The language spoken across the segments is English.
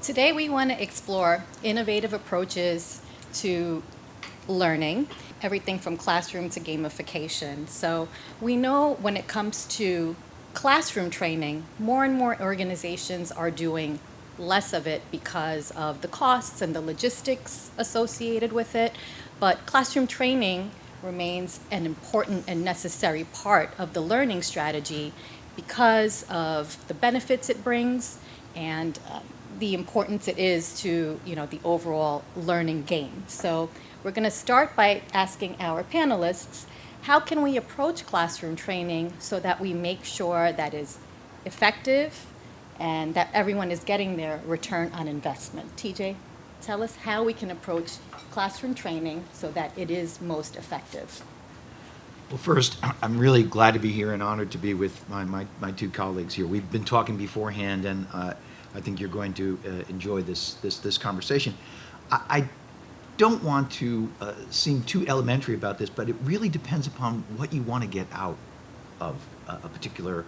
Today we want to explore innovative approaches to learning, everything from classroom to gamification. So we know when it comes to classroom training, more and more organizations are doing less of it because of the costs and the logistics associated with it. But classroom training remains an important and necessary part of the learning strategy because of the benefits it brings and the importance it is to the overall learning gain. So we're going to start by asking our panelists, how can we approach classroom training so that we make sure that is effective and that everyone is getting their return on investment? TJ, tell us how we can approach classroom training so that it is most effective. Well, first, I'm really glad to be here and honored to be with my two colleagues here. We've been talking beforehand, and I think you're going to enjoy this conversation. I don't want to seem too elementary about this, but it really depends upon what you want to get out of a particular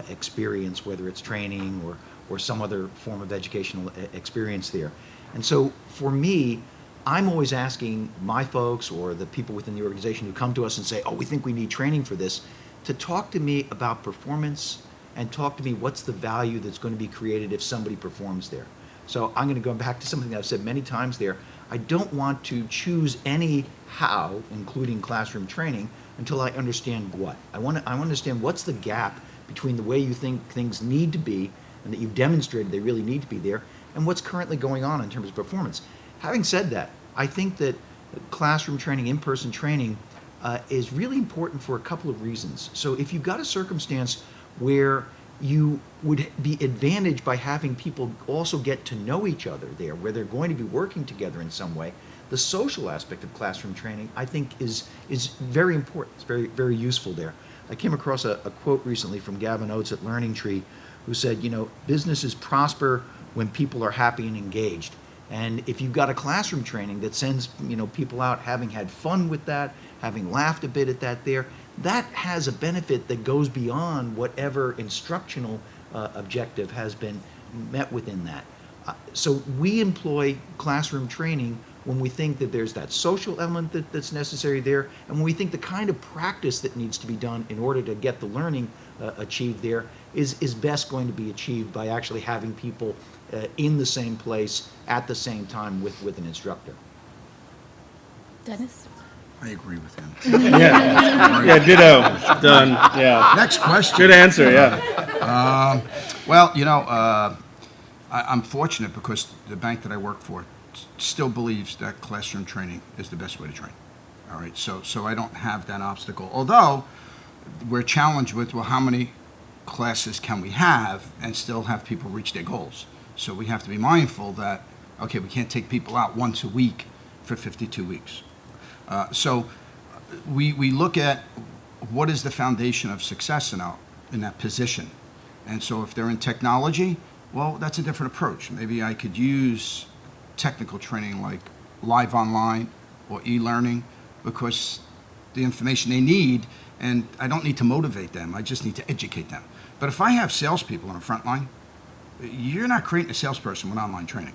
experience, whether it's training or some other form of educational experience there. And so for me, I'm always asking my folks or the people within the organization who come to us and say, oh, we think we need training for this, to talk to me about performance and talk to me what's the value that's going to be created if somebody performs there. So I'm going to go back to something that I've said many times there. I don't want to choose any how, including classroom training, until I understand what. I want to understand what's the gap between the way you think things need to be and that you've demonstrated they really need to be there and what's currently going on in terms of performance. Having said that, I think that classroom training, in-person training, is really important for a couple of reasons. So if you've got a circumstance where you would be advantaged by having people also get to know each other there, where they're going to be working together in some way, the social aspect of classroom training, I think, is very important. It's very, very useful there. I came across a quote recently from Gavin Oates at Learning Tree, who said, businesses prosper when people are happy and engaged. And if you've got a classroom training that sends people out having had fun with that, having laughed a bit at that there, that has a benefit that goes beyond whatever instructional objective has been met within that. So we employ classroom training when we think that there's that social element that's necessary there, and when we think the kind of practice that needs to be done in order to get the learning achieved there is best going to be achieved by actually having people in the same place at the same time with an instructor. Dennis? I agree with him. Yeah, ditto. Done. Yeah. Next question. Good answer, yeah. Well, I'm fortunate because the bank that I work for still believes that classroom training is the best way to train. All right, so I don't have that obstacle. Although we're challenged with, well, how many classes can we have and still have people reach their goals? So we have to be mindful that, okay, we can't take people out once a week for 52 weeks. So we look at what is the foundation of success in that position. And so if they're in technology, well, that's a different approach. Maybe I could use technical training like live online or e-learning because the information they need, and I don't need to motivate them, I just need to educate them. But if I have salespeople on the front line, you're not creating a salesperson with online training.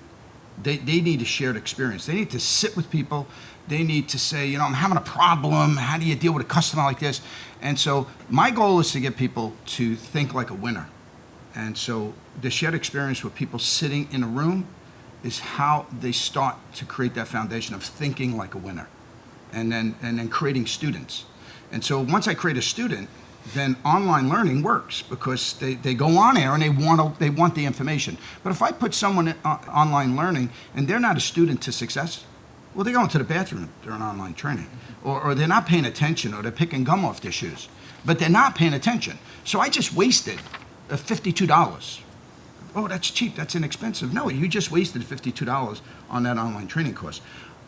They need a shared experience. They need to sit with people. They need to say, I'm having a problem. How do you deal with a customer like this? And so my goal is to get people to think like a winner. And so the shared experience with people sitting in a room is how they start to create that foundation of thinking like a winner and then creating students. And so once I create a student, then online learning works because they go on air and they want the information. But if I put someone in online learning and they're not a student to success, well, they're going to the bathroom during online training, or they're not paying attention, or they're picking gum off their shoes, but they're not paying attention. So I just wasted $52. Oh, that's cheap, that's inexpensive. No, you just wasted $52 on that online training course.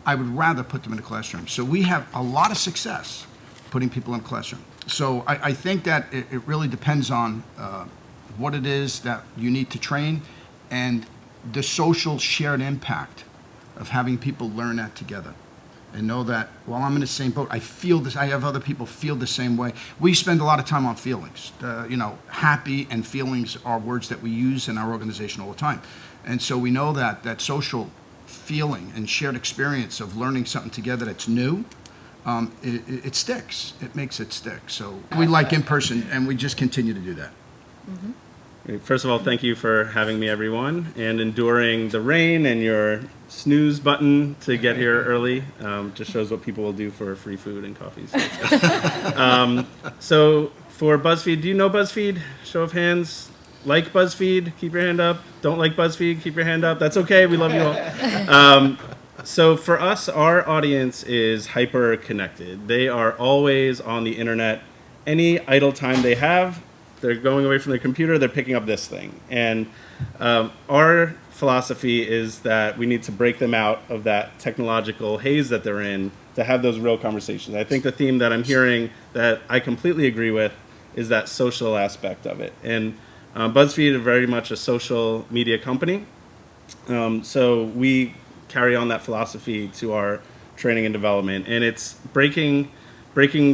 I would rather put them in a classroom. So we have a lot of success putting people in a classroom. So I think that it really depends on what it is that you need to train and the social shared impact of having people learn that together. and know that while I'm in the same boat, I feel this. I have other people feel the same way. We spend a lot of time on feelings. Happy and feelings are words that we use in our organization all the time. And so we know that social feeling and shared experience of learning something together that's new, it sticks. It makes it stick. So we like in person, and we just continue to do that. First of all, thank you for having me, everyone, and enduring the rain and your snooze button to get here early. Just shows what people will do for free food and coffee. So, so for BuzzFeed, do you know BuzzFeed? Show of hands. Like BuzzFeed? Keep your hand up. Don't like BuzzFeed? Keep your hand up. That's okay. We love you all. So for us, our audience is hyper connected. They are always on the internet. Any idle time they have, they're going away from their computer, they're picking up this thing. And our philosophy is that we need to break them out of that technological haze that they're in to have those real conversations. I think the theme that I'm hearing that I completely agree with is that social aspect of it. And BuzzFeed is very much a social media company. So we carry on that philosophy to our training and development. And it's breaking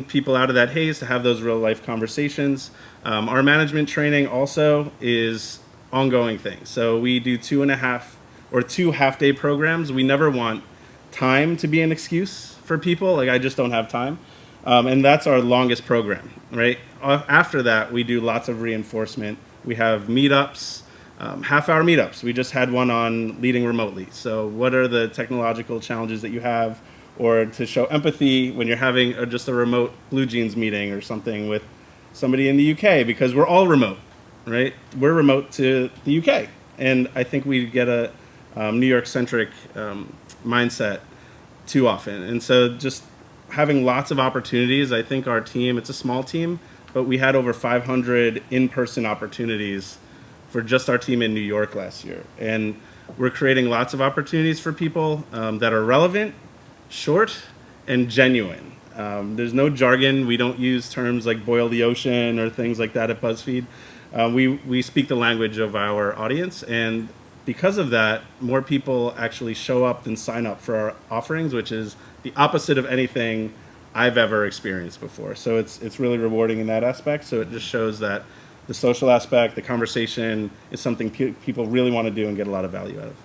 people out of that haze to have those real life conversations. Our management training also is ongoing things. So we do 2 half-day programs. We never want time to be an excuse for people. Like, I just don't have time. And that's our longest program, right? After that, we do lots of reinforcement. We have meetups, half-hour meetups. We just had one on leading remotely. So what are the technological challenges that you have? Or to show empathy when you're having just a remote Blue Jeans meeting or something with somebody in the UK, because we're all remote, right? We're remote to the UK. And I think we get a New York-centric mindset too often. And so just having lots of opportunities. I think our team, it's a small team, but we had over 500 in-person opportunities for just our team in New York last year. And we're creating lots of opportunities for people that are relevant, short, and genuine. There's no jargon. We don't use terms like boil the ocean or things like that at BuzzFeed. We speak the language of our audience, and because of that, more people actually show up than sign up for our offerings, which is the opposite of anything I've ever experienced before. So it's really rewarding in that aspect. So it just shows that the social aspect, the conversation, is something people really want to do and get a lot of value out of.